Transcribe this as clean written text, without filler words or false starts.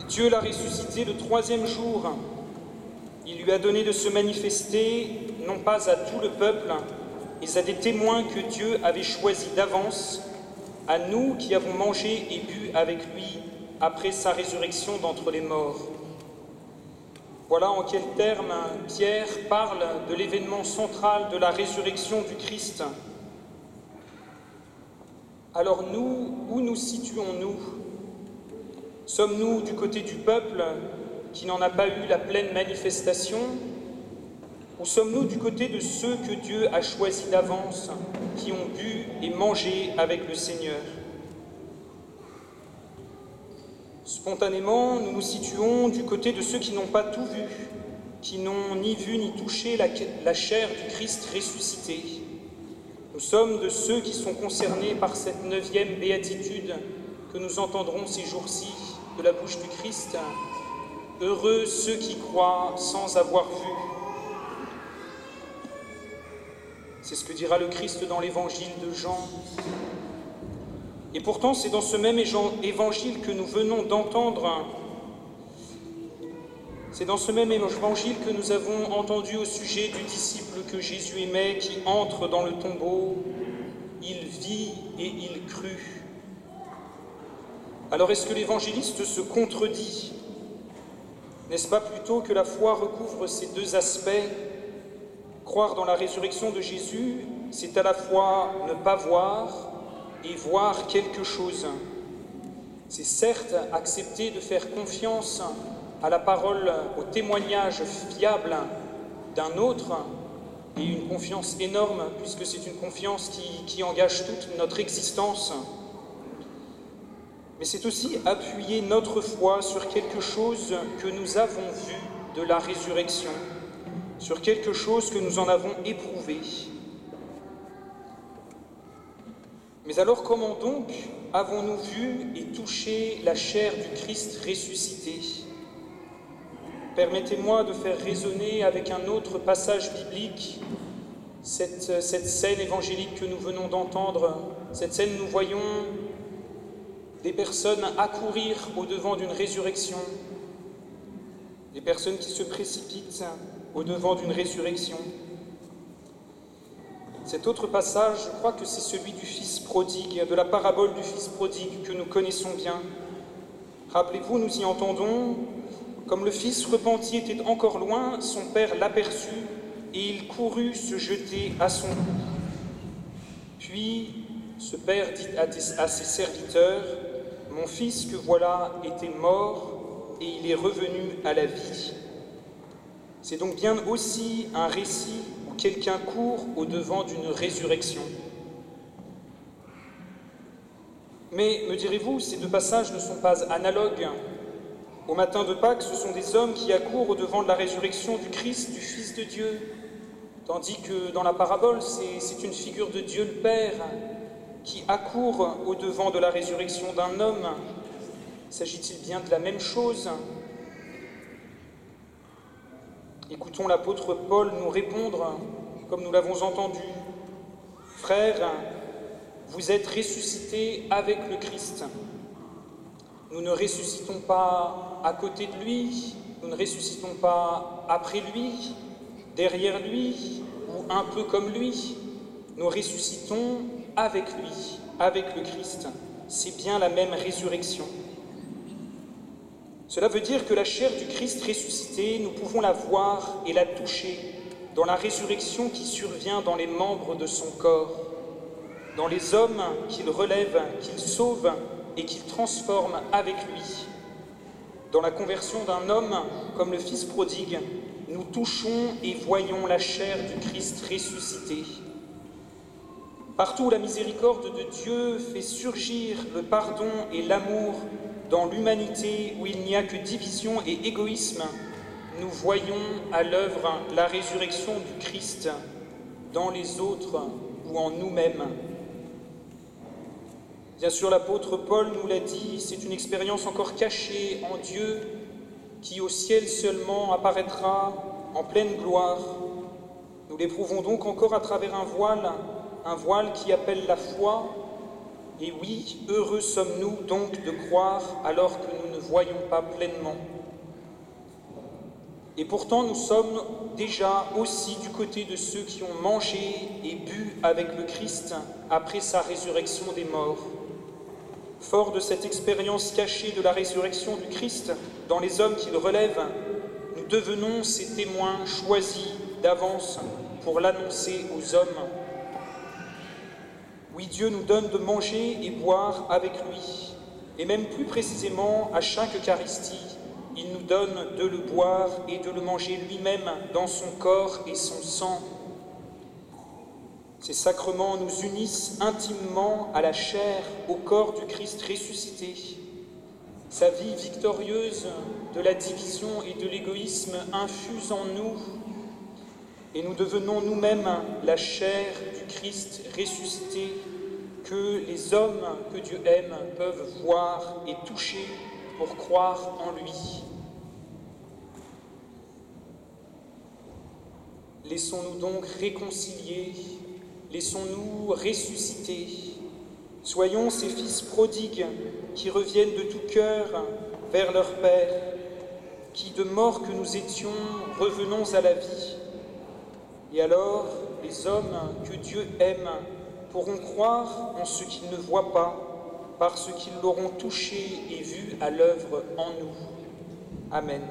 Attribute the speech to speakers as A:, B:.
A: Dieu l'a ressuscité le troisième jour. Il lui a donné de se manifester, non pas à tout le peuple, mais à des témoins que Dieu avait choisis d'avance, à nous qui avons mangé et bu avec lui après sa résurrection d'entre les morts. Voilà en quels termes Pierre parle de l'événement central de la résurrection du Christ. Alors nous, où nous situons-nous ? Sommes-nous du côté du peuple qui n'en a pas eu la pleine manifestation, ou sommes-nous du côté de ceux que Dieu a choisis d'avance, qui ont bu et mangé avec le Seigneur ? Spontanément, nous nous situons du côté de ceux qui n'ont pas tout vu, qui n'ont ni vu ni touché la chair du Christ ressuscité. Nous sommes de ceux qui sont concernés par cette 9e béatitude que nous entendrons ces jours-ci de la bouche du Christ. Heureux ceux qui croient sans avoir vu. C'est ce que dira le Christ dans l'évangile de Jean. Et pourtant, c'est dans ce même évangile que nous venons d'entendre, c'est dans ce même évangile que nous avons entendu au sujet du disciple que Jésus aimait, qui entre dans le tombeau, il vit et il crut. Alors est-ce que l'évangéliste se contredit ? N'est-ce pas plutôt que la foi recouvre ces deux aspects ? Croire dans la résurrection de Jésus, c'est à la fois ne pas voir et voir quelque chose. C'est certes accepter de faire confiance à la parole, au témoignage fiable d'un autre, et une confiance énorme, puisque c'est une confiance qui engage toute notre existence. Mais c'est aussi appuyer notre foi sur quelque chose que nous avons vu de la résurrection, sur quelque chose que nous en avons éprouvé. Mais alors comment donc avons-nous vu et touché la chair du Christ ressuscité ? Permettez-moi de faire résonner avec un autre passage biblique cette scène évangélique que nous venons d'entendre. Cette scène, nous voyons des personnes accourir au-devant d'une résurrection, des personnes qui se précipitent au-devant d'une résurrection. Cet autre passage, je crois que c'est celui du Fils prodigue, de la parabole du Fils prodigue que nous connaissons bien. Rappelez-vous, nous y entendons, comme le Fils repenti était encore loin, son Père l'aperçut et il courut se jeter à son cou. Puis ce Père dit à ses serviteurs, « Mon Fils que voilà était mort et il est revenu à la vie. » C'est donc bien aussi un récit où quelqu'un court au-devant d'une résurrection. Mais, me direz-vous, ces deux passages ne sont pas analogues. Au matin de Pâques, ce sont des hommes qui accourent au-devant de la résurrection du Christ, du Fils de Dieu, tandis que dans la parabole, c'est une figure de Dieu le Père qui accourt au-devant de la résurrection d'un homme. S'agit-il bien de la même chose ? Écoutons l'apôtre Paul nous répondre, comme nous l'avons entendu. « Frères, vous êtes ressuscités avec le Christ. Nous ne ressuscitons pas à côté de lui, nous ne ressuscitons pas après lui, derrière lui ou un peu comme lui. Nous ressuscitons avec lui, avec le Christ. C'est bien la même résurrection. Cela veut dire que la chair du Christ ressuscité, nous pouvons la voir et la toucher dans la résurrection qui survient dans les membres de son corps, dans les hommes qu'il relève, qu'il sauve et qu'il transforme avec lui. Dans la conversion d'un homme comme le Fils prodigue, nous touchons et voyons la chair du Christ ressuscité. Partout où la miséricorde de Dieu fait surgir le pardon et l'amour dans l'humanité où il n'y a que division et égoïsme, nous voyons à l'œuvre la résurrection du Christ dans les autres ou en nous-mêmes. Bien sûr, l'apôtre Paul nous l'a dit, c'est une expérience encore cachée en Dieu qui au ciel seulement apparaîtra en pleine gloire. Nous l'éprouvons donc encore à travers un voile qui appelle la foi. Et oui, heureux sommes-nous donc de croire alors que nous ne voyons pas pleinement. Et pourtant, nous sommes déjà aussi du côté de ceux qui ont mangé et bu avec le Christ après sa résurrection des morts. Fort de cette expérience cachée de la résurrection du Christ dans les hommes qu'il relève, nous devenons ses témoins choisis d'avance pour l'annoncer aux hommes. Oui, Dieu nous donne de manger et boire avec lui, et même plus précisément à chaque Eucharistie, il nous donne de le boire et de le manger lui-même dans son corps et son sang. Ces sacrements nous unissent intimement à la chair, au corps du Christ ressuscité. Sa vie victorieuse de la division et de l'égoïsme infuse en nous, et nous devenons nous-mêmes la chair du Christ ressuscité que les hommes que Dieu aime peuvent voir et toucher pour croire en lui. Laissons-nous donc réconcilier, laissons-nous ressusciter. Soyons ces fils prodigues qui reviennent de tout cœur vers leur Père, qui de mort que nous étions, revenons à la vie. Et alors, les hommes que Dieu aime pourront croire en ce qu'ils ne voient pas, parce qu'ils l'auront touché et vu à l'œuvre en nous. Amen.